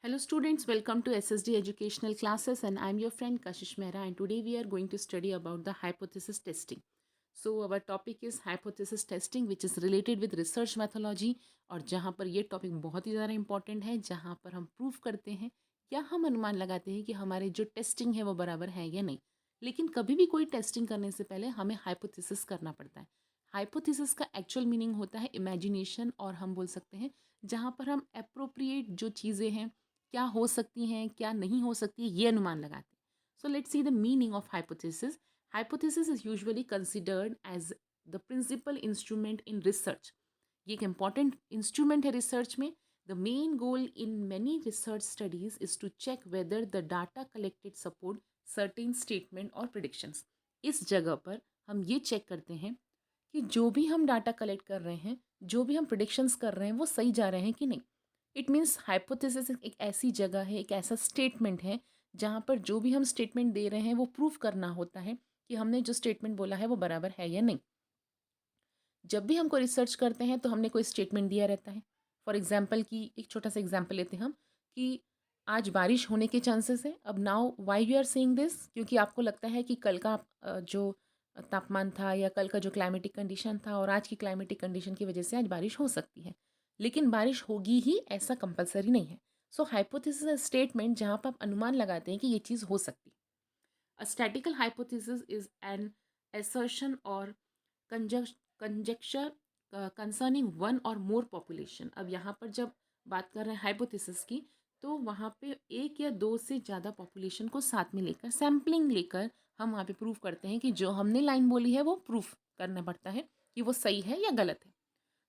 Hello students, welcome to SSD Educational Classes and I'm your friend Kashish Mehra and today we are going to study about the hypothesis testing. So our topic is hypothesis testing which is related with research methodology और जहाँ पर ये topic बहुत ही ज़्यादा important है जहाँ पर हम प्रूव करते हैं या हम अनुमान लगाते हैं कि हमारे जो टेस्टिंग है वो बराबर है या नहीं। लेकिन कभी भी कोई टेस्टिंग करने से पहले हमें हाइपोथेसिस करना पड़ता है। हाइपोथेसिस का एक्चुअल मीनिंग होता है इमेजिनेशन और हम बोल सकते हैं जहाँ पर हम अप्रोप्रिएट जो चीज़ें हैं क्या हो सकती हैं क्या नहीं हो सकती ये अनुमान लगाते हैं। So let's see the meaning of hypothesis. Hypothesis is usually considered as the principal instrument in research. ये एक इम्पॉर्टेंट इंस्ट्रूमेंट है रिसर्च में। The main goal in many research studies is to check whether the data collected support certain statement और predictions. इस जगह पर हम ये चेक करते हैं कि जो भी हम डाटा कलेक्ट कर रहे हैं जो भी हम प्रिडिक्शंस कर रहे हैं वो सही जा रहे हैं कि नहीं। इट मीन्स हाइपोथेसिस एक ऐसी जगह है एक ऐसा स्टेटमेंट है जहाँ पर जो भी हम स्टेटमेंट दे रहे हैं वो प्रूव करना होता है कि हमने जो स्टेटमेंट बोला है वो बराबर है या नहीं। जब भी हम कोई रिसर्च करते हैं तो हमने कोई स्टेटमेंट दिया रहता है। फॉर एग्जाम्पल की एक छोटा सा एग्जाम्पल लेते हैं हम कि आज बारिश होने के चांसेस हैं। अब now why you are saying this, क्योंकि आपको लगता है कि कल का जो तापमान था या कल का जो क्लाइमेटिक कंडीशन था और आज की क्लाइमेटिक कंडीशन की वजह से आज बारिश हो सकती है, लेकिन बारिश होगी ही ऐसा कंपलसरी नहीं है। सो हाइपोथेसिस स्टेटमेंट जहाँ पर आप अनुमान लगाते हैं कि ये चीज़ हो सकती है। A statical hypothesis is an assertion or conjecture concerning one or more population. अब यहाँ पर जब बात कर रहे हैं हाइपोथेसिस की तो वहाँ पे एक या दो से ज़्यादा पॉपुलेशन को साथ में लेकर सैम्पलिंग लेकर हम वहाँ पे प्रूव करते हैं कि जो हमने लाइन बोली है वो प्रूफ करना पड़ता है कि वो सही है या गलत है।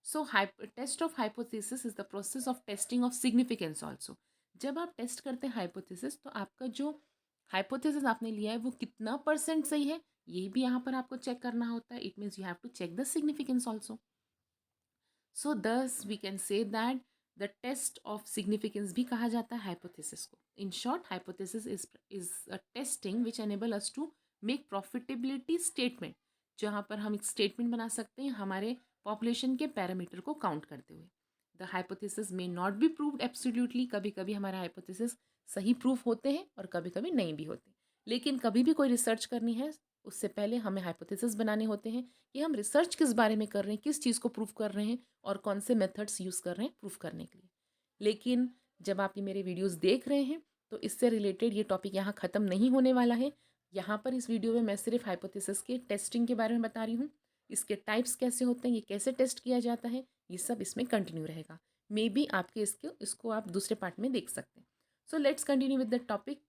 So test of hypothesis is the process of testing of significance also. जब आप टेस्ट करते हैं हाइपोथेसिस तो आपका जो हाइपोथेसिस आपने लिया है वो कितना परसेंट सही है ये भी यहाँ पर आपको चेक करना होता है। It means you have to check the significance also. So thus we can say that the test of significance भी कहा जाता है हाइपोथेसिस को। In short hypothesis is a testing which enable us to make profitability statement, जहाँ पर हम एक statement बना सकते हैं हमारे पॉपुलेशन के पैरामीटर को काउंट करते हुए। The hypothesis may not be proved absolutely, कभी कभी हमारे हाइपोथेसिस सही प्रूफ होते हैं और कभी कभी नहीं भी होते। लेकिन कभी भी कोई रिसर्च करनी है उससे पहले हमें हाइपोथेसिस बनाने होते हैं कि हम रिसर्च किस बारे में कर रहे हैं, किस चीज़ को प्रूफ कर रहे हैं और कौन से मेथड्स यूज़ कर रहे हैं प्रूफ करने के लिए। लेकिन जब आप ये मेरे वीडियोस देख रहे हैं तो इससे रिलेटेड ये टॉपिक यहाँ ख़त्म नहीं होने वाला है। यहाँ पर इस वीडियो में मैं सिर्फ हाइपोथेसिस के टेस्टिंग के बारे में बता रही हूँ। इसके टाइप्स कैसे होते हैं, ये कैसे टेस्ट किया जाता है, ये सब इसमें कंटिन्यू रहेगा। मे बी आपके इसको आप दूसरे पार्ट में देख सकते हैं। So let's continue with the topic.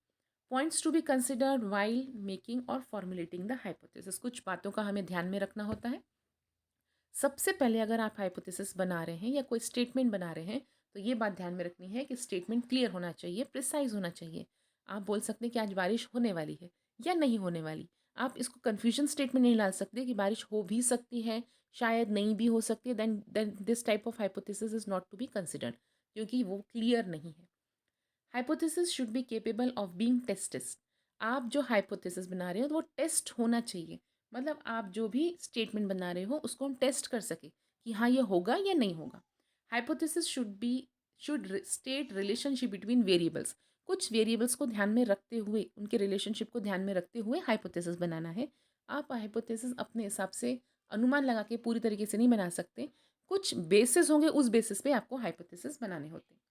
Points to be considered while making और फॉर्मुलेटिंग द हाइपोथेसिस। कुछ बातों का हमें ध्यान में रखना होता है। सबसे पहले अगर आप हाइपोथेसिस बना रहे हैं या कोई स्टेटमेंट बना रहे हैं तो ये बात ध्यान में रखनी है कि स्टेटमेंट क्लियर होना चाहिए, प्रिसाइज होना चाहिए। आप बोल सकते हैं कि आज बारिश होने वाली है या नहीं होने वाली। आप इसको कन्फ्यूजन स्टेटमेंट नहीं डाल सकते कि बारिश हो भी सकती है, शायद नहीं भी हो सकती है। Then this type of hypothesis is not to be considered, क्योंकि वो क्लियर नहीं है। Hypothesis should be capable of being tested. आप जो हाइपोथेसिस बना रहे हो तो वो टेस्ट होना चाहिए। मतलब आप जो भी स्टेटमेंट बना रहे हो उसको हम टेस्ट कर सके कि हाँ ये होगा या नहीं होगा। Hypothesis should state relationship between variables. कुछ वेरिएबल्स को ध्यान में रखते हुए, उनके रिलेशनशिप को ध्यान में रखते हुए हाइपोथेसिस बनाना है। आप हाइपोथेसिस अपने हिसाब से अनुमान लगा के पूरी तरीके से नहीं बना सकते। कुछ बेसिस होंगे, उस बेसिस पे आपको हाइपोथेसिस बनाने होते हैं।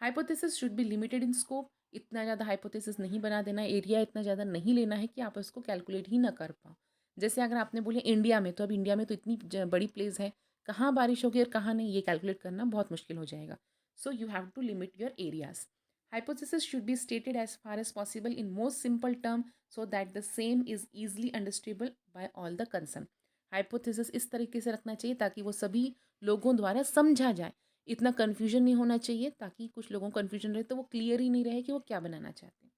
Hypothesis should B limited in scope. इतना ज़्यादा हाइपोथेसिस नहीं बना देना, एरिया इतना ज़्यादा नहीं लेना है कि आप उसको कैलकुलेट ही ना कर पाओ। जैसे अगर आपने बोले इंडिया में, तो अब इंडिया में तो इतनी बड़ी प्लेस है, कहाँ बारिश होगी और कहाँ नहीं ये कैलकुलेट करना बहुत मुश्किल हो जाएगा। So you have to limit your areas. Hypothesis should be stated as far as possible in most simple term so that the same is easily understandable by all the concern. Hypothesis इस तरीके से रखना चाहिए ताकि वो सभी लोगों द्वारा समझा जाए। इतना कन्फ्यूजन नहीं होना चाहिए ताकि कुछ लोगों को कन्फ्यूजन रहे तो वो क्लियर ही नहीं रहे कि वो क्या बनाना चाहते हैं।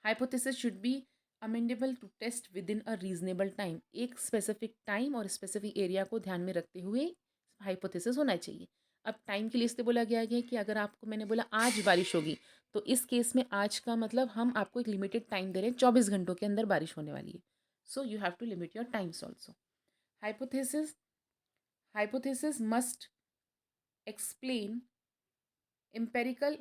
Hypothesis should be amendable to test within a reasonable time. एक स्पेसिफिक टाइम और स्पेसिफिक एरिया को ध्यान में रखते हुए हाइपोथेसिस होना चाहिए। अब टाइम के लिए इसलिए बोला गया है कि अगर आपको मैंने बोला आज बारिश होगी तो इस केस में आज का मतलब हम आपको एक लिमिटेड टाइम दे रहे हैं, 24 घंटों के अंदर बारिश होने वाली है। So you have to limit your times also. Hypothesis hypothesis must explain empirical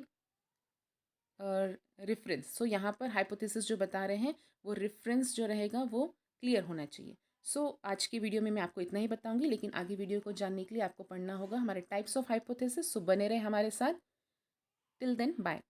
reference. So यहाँ पर हाइपोथेसिस जो बता रहे हैं वो रेफरेंस जो रहेगा वो क्लियर होना चाहिए। सो आज की वीडियो में मैं आपको इतना ही बताऊंगी, लेकिन आगे वीडियो को जानने के लिए आपको पढ़ना होगा हमारे टाइप्स ऑफ हाइपोथेसिस। सो बने रहे हमारे साथ। Till then bye.